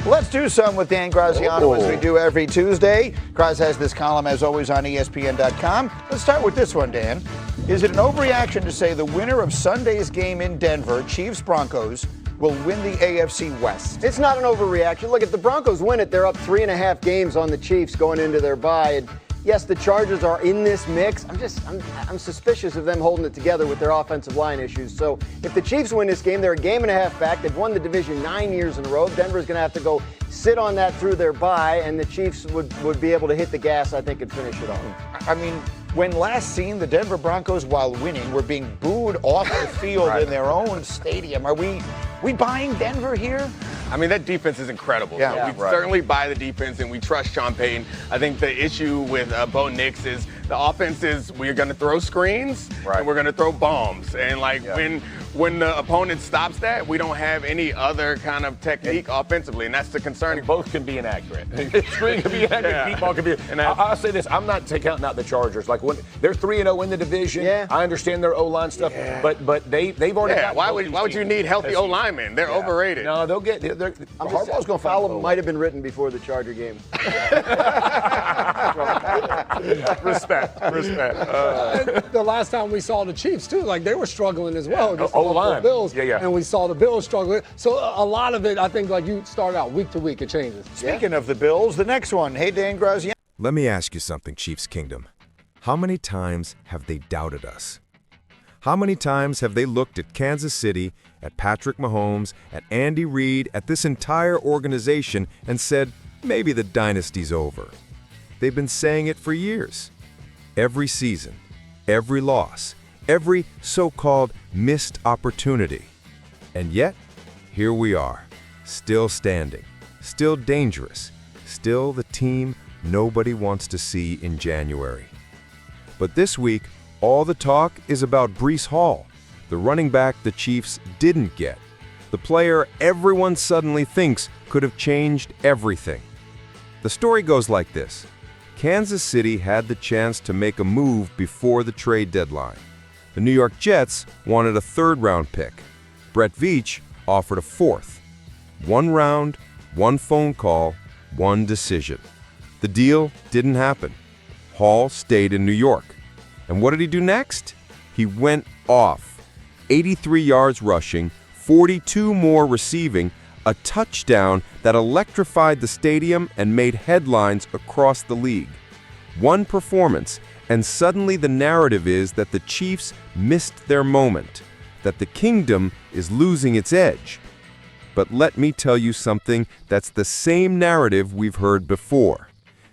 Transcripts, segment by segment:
Let's do some with Dan Graziano as we do every Tuesday. Graz has this column, as always, on ESPN.com. Let's start with this one, Dan. Is it an overreaction to say the winner of Sunday's game in Denver, Chiefs-Broncos, will win the AFC West? It's not an overreaction. Look, if the Broncos win it, they're up 3.5 games on the Chiefs going into their bye. And yes, the Chargers are in this mix. I'm suspicious of them holding it together with their offensive line issues. So if the Chiefs win this game, they're a game and a half back. They've won the division 9 years in a row. Denver's going to have to go sit on that through their bye, and the Chiefs would be able to hit the gas, I think, and finish it off. I mean, when last seen, the Denver Broncos, while winning, were being booed off the field in their own stadium. Are we buying Denver here? I mean, that defense is incredible. Yeah, we certainly buy the defense, and we trust Sean Payton. I think the issue with Bo Nix is the offense is we're going to throw screens and we're going to throw bombs. And, when the opponent stops that, we don't have any other kind of technique offensively, and that's the concern. And both can be inaccurate. Screen can be inaccurate, deep ball can be. And I'll say this, I'm not counting out the Chargers. Like, when they're 3-0 in the division, I understand their O-line stuff, but they've already got why would you need healthy O-linemen? They're overrated. No, they'll get Harbaugh's going to foul might have been written before the Charger game. Respect. The last time we saw the Chiefs, too, like they were struggling as well against the O-line. Bills. Yeah. And we saw the Bills struggling. So a lot of it, I think, like you start out week to week, it changes. Speaking of the Bills, the next one. Hey, Dan Graziano. Let me ask you something, Chiefs Kingdom. How many times have they doubted us? How many times have they looked at Kansas City, at Patrick Mahomes, at Andy Reid, at this entire organization and said, maybe the dynasty's over? They've been saying it for years. Every season, every loss, every so-called missed opportunity. And yet, here we are, still standing, still dangerous, still the team nobody wants to see in January. But this week, all the talk is about Breece Hall, the running back the Chiefs didn't get, the player everyone suddenly thinks could have changed everything. The story goes like this. Kansas City had the chance to make a move before the trade deadline. The New York Jets wanted a third-round pick. Brett Veach offered a fourth. 1 round, 1 phone call, 1 decision. The deal didn't happen. Hall stayed in New York. And what did he do next? He went off. 83 yards rushing, 42 more receiving, a touchdown that electrified the stadium and made headlines across the league. One performance, and suddenly the narrative is that the Chiefs missed their moment, that the kingdom is losing its edge. But let me tell you something that's the same narrative we've heard before.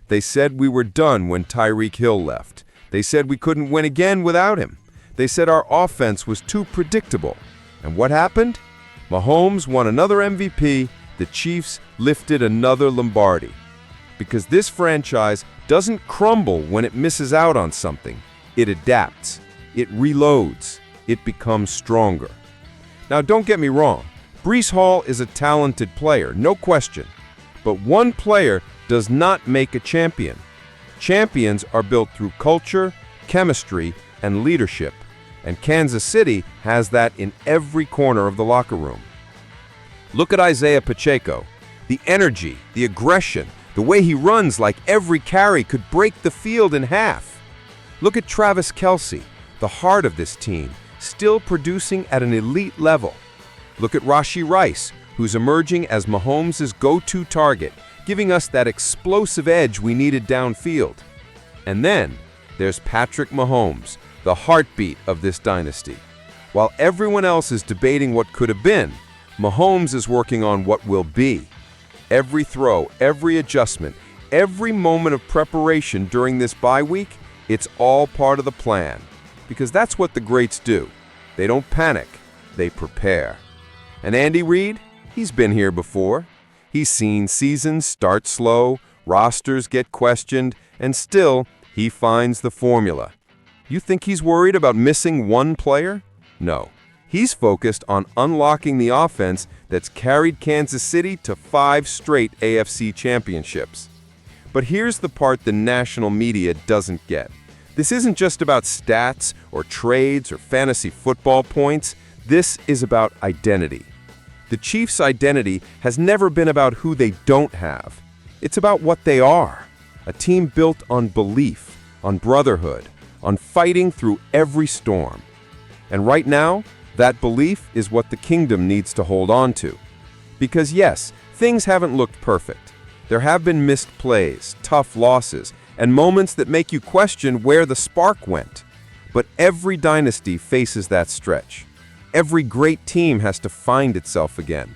They said we were done when Tyreek Hill left. They said we couldn't win again without him. They said our offense was too predictable. And what happened? Mahomes won another MVP, the Chiefs lifted another Lombardi. Because this franchise doesn't crumble when it misses out on something. It adapts, it reloads, it becomes stronger. Now don't get me wrong, Breece Hall is a talented player, no question. But one player does not make a champion. Champions are built through culture, chemistry, and leadership. And Kansas City has that in every corner of the locker room. Look at Isaiah Pacheco. The energy, the aggression, the way he runs like every carry could break the field in half. Look at Travis Kelce, the heart of this team, still producing at an elite level. Look at Rashee Rice, who's emerging as Mahomes' go-to target, giving us that explosive edge we needed downfield. And then there's Patrick Mahomes, the heartbeat of this dynasty. While everyone else is debating what could have been, Mahomes is working on what will be. Every throw, every adjustment, every moment of preparation during this bye week, it's all part of the plan. Because that's what the greats do. They don't panic, they prepare. And Andy Reid, he's been here before. He's seen seasons start slow, rosters get questioned, and still, he finds the formula. You think he's worried about missing one player? No. He's focused on unlocking the offense that's carried Kansas City to 5 straight AFC championships. But here's the part the national media doesn't get. This isn't just about stats or trades or fantasy football points. This is about identity. The Chiefs' identity has never been about who they don't have. It's about what they are. A team built on belief, on brotherhood, on fighting through every storm. And right now, that belief is what the kingdom needs to hold on to. Because yes, things haven't looked perfect. There have been missed plays, tough losses, and moments that make you question where the spark went. But every dynasty faces that stretch. Every great team has to find itself again.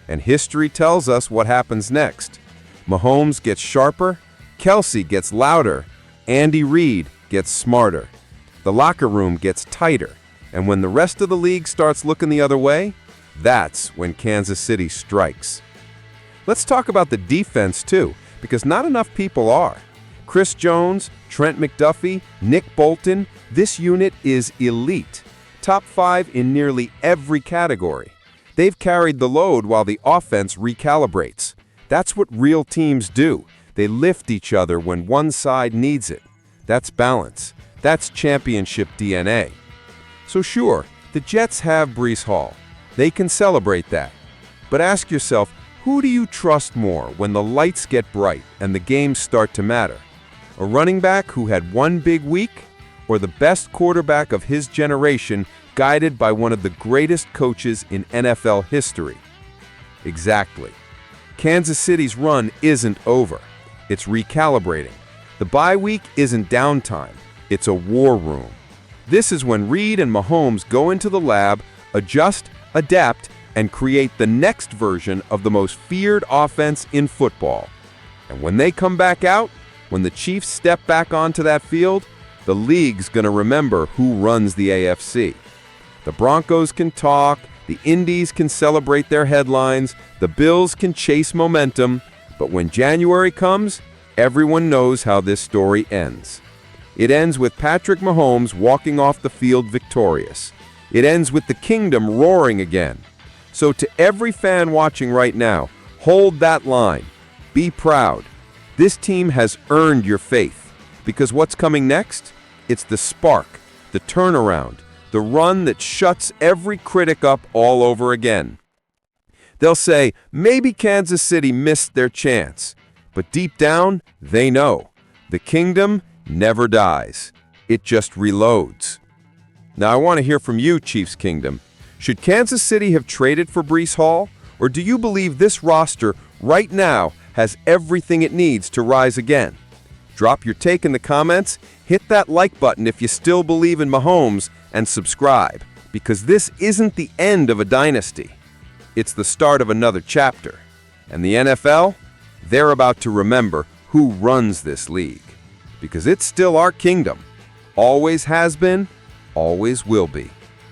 And history tells us what happens next. Mahomes gets sharper, Kelce gets louder, Andy Reid gets smarter. The locker room gets tighter, and when the rest of the league starts looking the other way, that's when Kansas City strikes. Let's talk about the defense too, because not enough people are. Chris Jones, Trent McDuffie, Nick Bolton, this unit is elite. Top 5 in nearly every category. They've carried the load while the offense recalibrates. That's what real teams do. They lift each other when one side needs it. That's balance. That's championship DNA. So sure, the Jets have Breece Hall. They can celebrate that. But ask yourself, who do you trust more when the lights get bright and the games start to matter? A running back who had one big week, or the best quarterback of his generation guided by one of the greatest coaches in NFL history? Exactly. Kansas City's run isn't over. It's recalibrating. The bye week isn't downtime. It's a war room. This is when Reid and Mahomes go into the lab, adjust, adapt, and create the next version of the most feared offense in football. And when they come back out, when the Chiefs step back onto that field, the league's going to remember who runs the AFC. The Broncos can talk, the Indies can celebrate their headlines, the Bills can chase momentum, but when January comes, everyone knows how this story ends. It ends with Patrick Mahomes walking off the field victorious. It ends with the kingdom roaring again. So to every fan watching right now, hold that line. Be proud. This team has earned your faith. Because what's coming next? It's the spark, the turnaround, the run that shuts every critic up all over again. They'll say, maybe Kansas City missed their chance. But deep down, they know. The kingdom never dies. It just reloads. Now I want to hear from you, Chiefs Kingdom. Should Kansas City have traded for Breece Hall? Or do you believe this roster right now has everything it needs to rise again? Drop your take in the comments, hit that like button if you still believe in Mahomes, and subscribe, because this isn't the end of a dynasty. It's the start of another chapter. And the NFL, they're about to remember who runs this league. Because it's still our kingdom. Always has been, always will be.